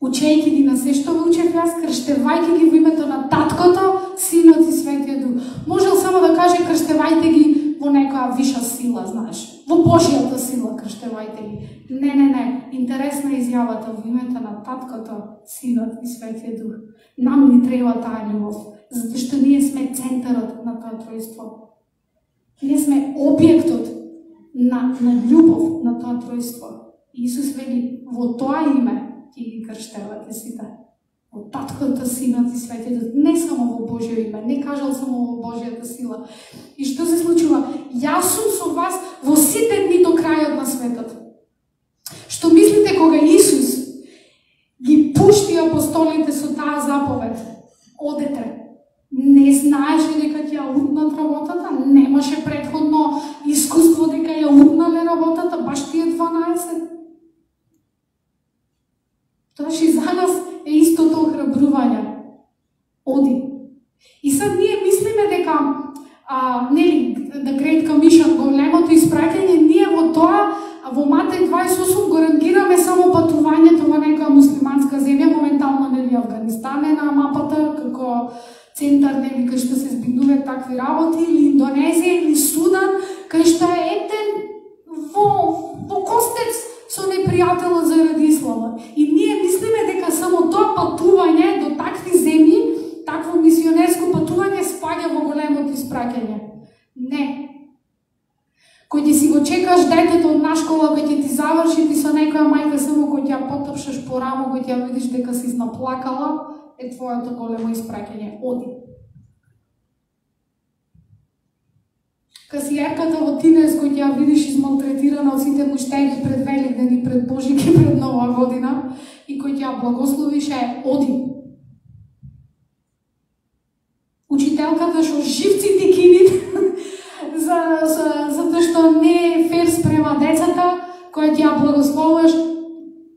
Учејќи ги на се што ви учев јас, крштевајќи ги во името на Таткото, Синот и Светиот Дух. Можел само да каже крштевајте ги во некоја виша сила, знаеш, во Божјата сила крштевајте ги. Не, интересна е изјавата во името на Таткото, Синот и Светиот Дух. Нам ни треба таа љубов, затоа што ние сме центарот на тоа тројство. Ние сме објектот на љубов на тоа тројство. Исус вели, во тоа име ќе ги крштевате сите. Во Таткото, Синот и Светиот Дух. Не само во Божјо име, не кажал само во Божјата сила. И што се случува? Јас сум со вас во сите дни до крајот на светот. Што мислите кога Исус ги пушти апостолите со таа заповед? Одете. Не знаеше дека ќе ја утнат работата, немаше претходно искуство дека ја утнале работата, баш тие 12. Тоаш и за нас е истото охрабрување. Оди. И сад ние мислиме дека The Great Commission, големото испраќање, ние во тоа, во Матеј 28 го рангираме само патувањето во некоја муслиманска земја, моментално нели Авганистан е на мапата, како центар нели кај што се збигнуваат такви работи, или Индонезија, или Судан, кај што е етен во костец со непријателот заради ислама. И ние мислиме дека само тоа патување до такви земји, такво мисионерско патување спаѓа во големото испраќање. Не. Кој ќе си го чекаш детето од на школа, кој ќе ти заврши, ти со некоја мајка само кој ќе ја потапшаш по рамо, кој ќе ја видиш дека си изнаплакала, е твоето големо испраќање. Оди. Касиерката во Тинес, кој ќе ја видиш измалтретирана од сите муштери пред Великден и пред Божик и пред Нова година, и кој ќе ја благословиш, оди. Учителката што живци ти кинит, затоа што не е фер спрема децата, која ќе ја благословиш,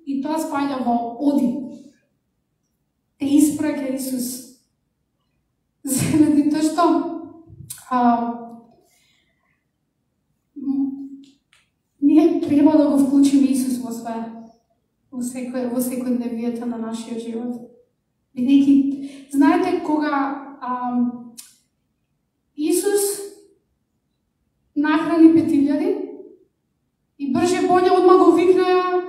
и тоа спаѓа во оди. Те испраќа Исус. Заради тоа што ние треба да го вклучиме Исус во све, во секојдневието на нашиот живот. Бидејќи, знаете, кога Исус нахрани 5000 и брže болje одма го викнаја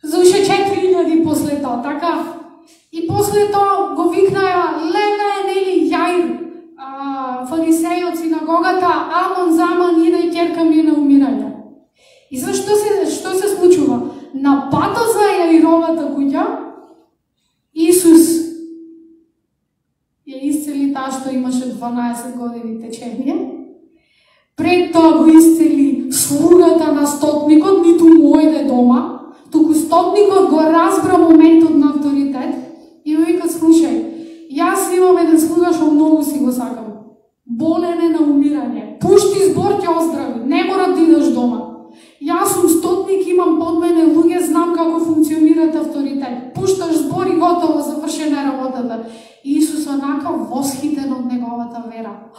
за уште 4000 после тоа, така? И после тоа го викнаја нели Јаир, фарисеј од синагогата, амон заман иде и ќерка ми е на умирање. И зашто што се случува? На патот за Јаировата куќа Исус ја исцели таа што имаше 12 години течение. Пред тоа го исцели слугата на стотникот, ниту му ојде дома, туку стотникот го разбра моментот на авторитет и му вика, слушај, јас имам еден слуга она што многу си го сакам. Болен е на умирање. Пушти збор ќе оздрави. Не мора да идеш дома. Јас сум стотник, имам под мене луѓе, знам како функционират авторитет. Пушташ збор и готово, завршена работата. Исус онака восхитен од неговата вера.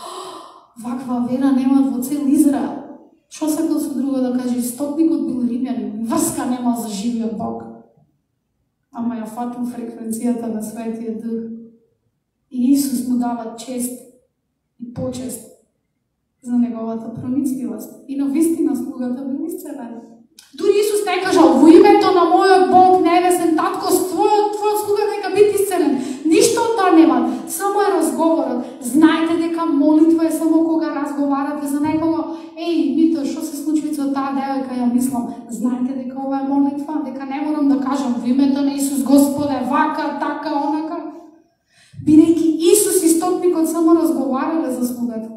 Ваква вера нема во цел Израел. Што сакал со друго да каже? Стотникот бил римјанин, врска немал за живиот Бог. Ама ја фатам фреквенцијата на Светиот Дух. И Исус му дава чест и почест за неговата проницливост. И на вистина слугата бил исцелен. Дури Исус не кажал, во името на мојот Бог, небесен татко, твојот слуга нека биде исцелен. Ништо од тоа нема. Само е разговорот. Знаете дека молитва е само кога разговарате за некого. Еј, Мито, што се случи со таа девојка, ја мислам. Знаете дека ова е молитва, дека не морам да кажам во името на Исус Господе, вака, така, онака. Бидејќи Исус и стотникот само разговарале за слугата.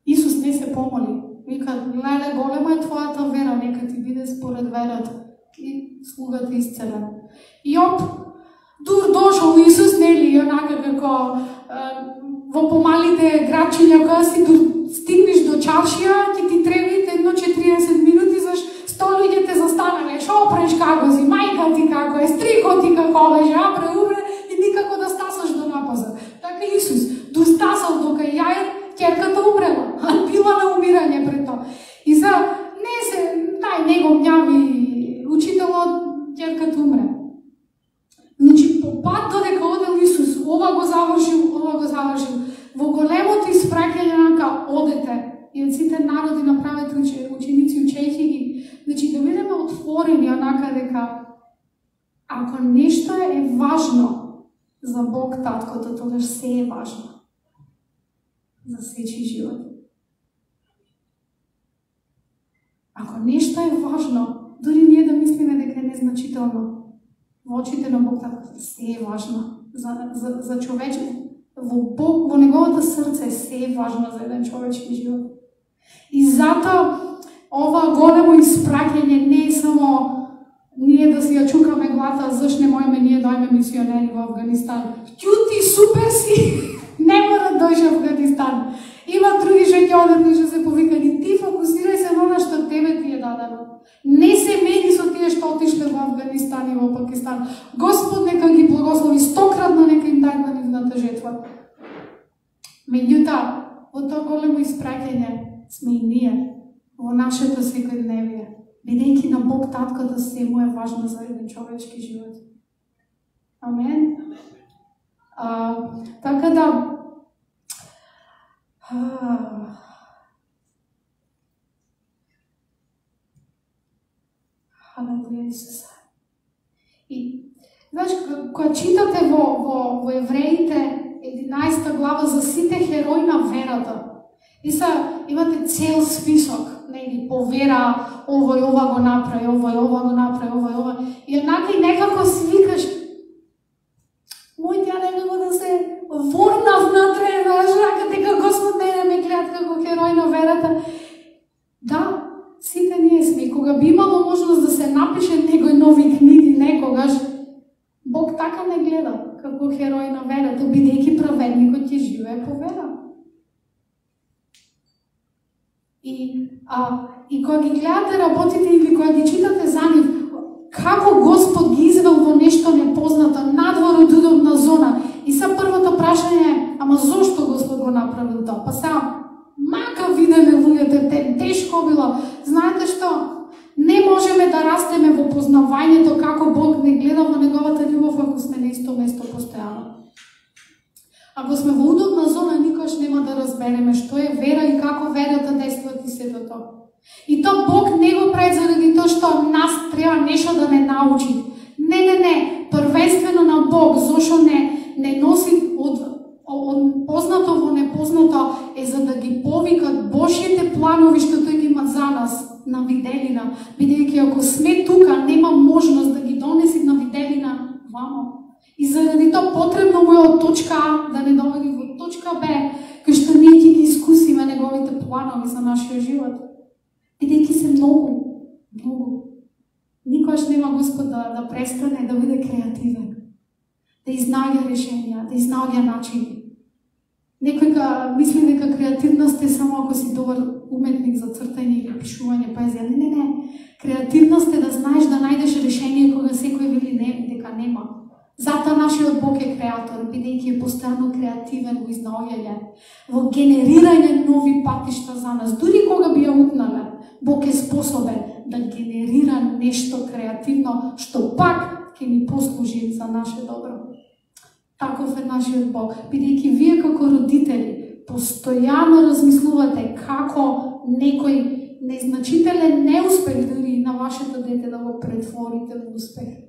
Исус не се помоли. Вика, гледа, голема е твојата вера, нека ти биде според верата. И слугата исцелен. Јоп, дур дошол Исус, нели, онака како во помалите градчиња, кога си стигнеш до чаршија, ќе ти требите едно 40 минути, заш 100 луѓе те застанале. Шо опреш како си, мајка ти како е, стрикот ти како беше, апре, умре и никако да стасаш до напаза. Така Исус, дур стасал дока Јаир, ќерката умрела, а била на умирање пред тоа. И за не се, него ѓави учителот, ќерката умре. Значи, по пат додека одел Исус, ова го завршил. Во големото испраќање нака одете и од сите народи направете ученици, учејќи ги. Значи, да бидеме отворени онака дека ако нешто е важно за Бог Таткото, тогаш се е важно за сечи живот. Ако нешто е важно, дури ние да мислиме дека е незначително, во очите на Бог Таткото се е важно за човече. Во неговото срце се е важно за еден човечки живот. И затоа ова големо испраќање не е само ние да си ја чукаме глата, зашто не можеме ние дојме мисионери во Афганистан. Ќути, супер си! Не мора да дојде во Афганистан. Има други што ќе одат и што се повикани. Ти фокусирај се на она што тебе ти е дадено. Не се мени со тие што отишле во Афганистан и во Пакистан. Господ нека ги благослови стократно, нека им даде на нивната жетва. Меѓутоа, во тоа големо испраќање сме и ние во нашето секојдневие, бидејќи на Бог Таткото се му е важно за еден човечки живот. Амен. Така да Халелуја Исуса. И знаеш, кога читате во Евреите 11 глава за сите херои на верата, и имате цел список, нели, по вера, овој ова го направи, овој ова го направи, ова. И однака и некако си викаш, мој тя некако да се ворнав натре, знаеш, дека Господ не ме гледа како херој на верата. Да, сите ние сме. И кога би имало можност да се напише некој нови книги некогаш, Бог така не гледа како херој на верата, бидејќи праведникот ќе живее по вера. И кога ги гледате работите или кога ги читате за нив, како Господ ги извел во нешто непознато, надвор од удобна зона. И са првото прашање е, ама зошто Господ го направил тоа? Па сам, мака виделе луѓето, тешко било. Знаете што? Не можеме да растеме во познавањето како Бог не гледа во неговата љубов ако сме на исто место постојано. Ако сме во удобна зона, никош нема да разбереме што е вера и како верата действува и сето тоа. И тоа Бог не го прави заради тоа што нас треба нешто да не научи. Не. Првенствено на Бог, зошто не носи од познато во непознато е за да ги повикат Божјите планови што тој ги има за нас на виделина. Бидејќи ако сме тука, нема можност да ги донеси на виделина вамо. И заради тоа потребно му е од точка А да не доведи во точка Б, кај што ние ќе ги искусиме неговите планови за нашиот живот. Бидејќи се многу. Никош нема Господ да престане да биде креативен. да изнаѓа решенија, да изнаѓа начини. Некој мисли дека креативност е само ако си добар уметник за цртање или пишување поезија. Не. Креативност е да знаеш да најдеш решение кога секој вели не, дека нема. Затоа нашиот Бог е креатор, бидејќи е постојано креативен во изнаоѓање, во генерирање нови патишта за нас. Дури кога би ја утнале, Бог е способен да генерира нешто креативно, што пак ќе ни послужи за наше добро. Таков е нашиот Бог, бидејќи вие како родители постојано размислувате како некој незначителен неуспех дури на вашето дете да го претворите во успех.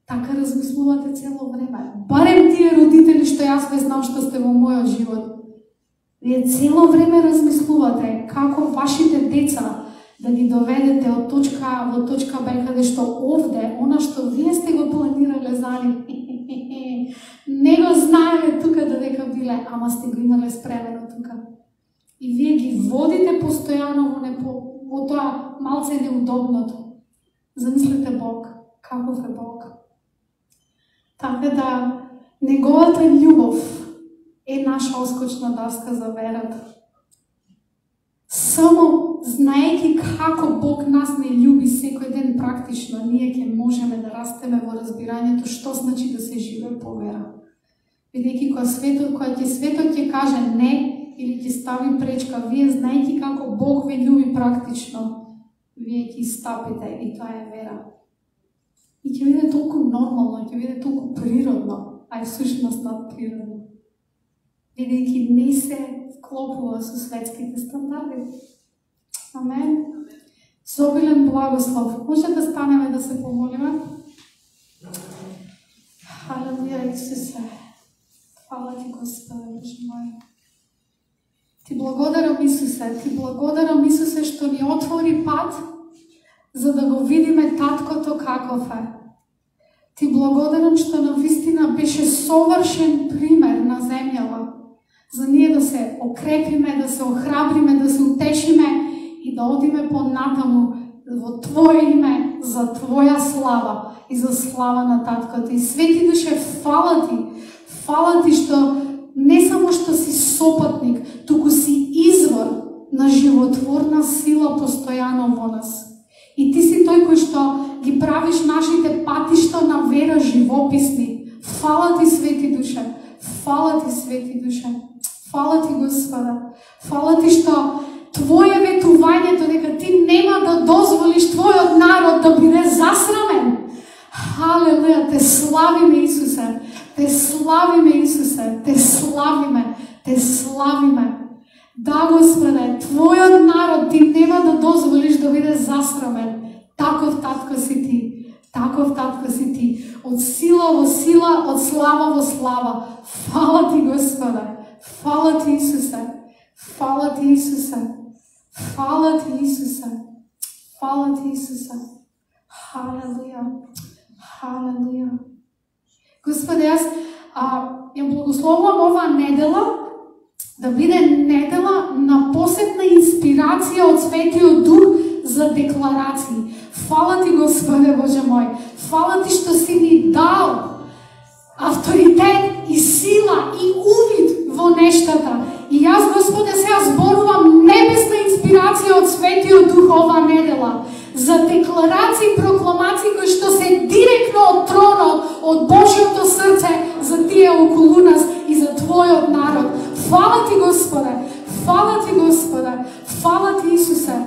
Така размислувате цело време. Барем тие родители што јас ве знам што сте во мојот живот. Вие цело време размислувате како вашите деца да ги доведете од точка А во точка Б, каде што овде, она што вие сте го планирале за нив, не го знаеле тука додека биле, ама сте го имале спремено тука. И вие ги водите постојано во тоа малце неудобното. Замислете Бог, каков е Бог. Така да, неговата љубов е наша оскочна даска за верата. Само знаејќи како Бог нас не љуби секој ден практично, ние ќе можеме да растеме во разбирањето што значи да се живее по вера. Бидејќи кога светот ќе каже не или ќе стави пречка, вие знаејќи како Бог ве љуби практично, вие ќе стапите и тоа е вера. И ќе биде толку нормално, ќе биде толку природно, а е всушност надприродно. Бидејќи не се вклопува со светските стандарди. Амен. Собилен благослов. Може да станеме да се помолиме? Халелуја, Исусе. Фала ти, Господе, Боже мој. Ти благодарам, Исусе. Ти благодарам, Исусе, што ни отвори пат за да го видиме таткото каков е. Ти благодарам што навистина беше совршен пример на земјава, за ние да се окрепиме, да се охрабриме, да се утешиме и да одиме понатаму во Твое име, за Твоја слава и за слава на таткото. И Свети Душе, фала Ти што не само што си сопатник, туку си извор на животворна сила постојано во нас. И Ти си тој кој што ги правиш нашите патишта на вера живописни. Фала Ти, Свети Душе. Фала Ти, Свети Душе. Фала Ти, Господа. Фала Ти што Твое ветувањето дека Ти нема да дозволиш Твојот народ да биде засрамен. Халелуја, Те славиме, Исусе. Те славиме, Исусе. Те славиме. Те славиме. Да, Господе, Твојот народ Ти нема да дозволиш да биде засрамен. Таков татко си Ти. Таков татко си Ти. Од сила во сила, од слава во слава. Фала Ти, Господе. Фала Ти, Исусе. Фала Ти, Исусе. Фала Ти, Исусе. Фала Ти, Исусе. Халелуја. Халелуја. Господе, јас ја благословувам оваа недела да биде недела на посетна инспирација од Светиот Дух за декларации. Фала Ти, Господе Боже мој. Фала Ти што си ни дал авторитет и сила и увид во нештата. И јас, Господе, сега зборувам небесна инспирација од Светиот Дух оваа недела за декларации, прокламации кои што се директно од тронот, од Божјото срце за тие околу нас и за Твојот народ. Фала Ти, Господе! Фала Ти, Господе! Фала Ти, Исусе!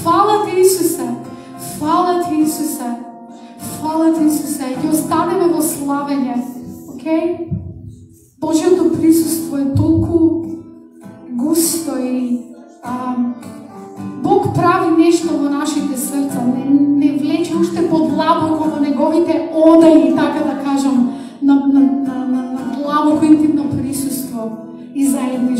Фала Ти, Исусе! Фала Ти, Исусе! Фала Ти, Исусе! Ќе останеме во славење. Океј? Божјото присуство е толку густо и Бог прави нешто во нашите срца, не влече уште подлабоко во неговите одаји, така да кажам, на длабоко интимно присуство и заедно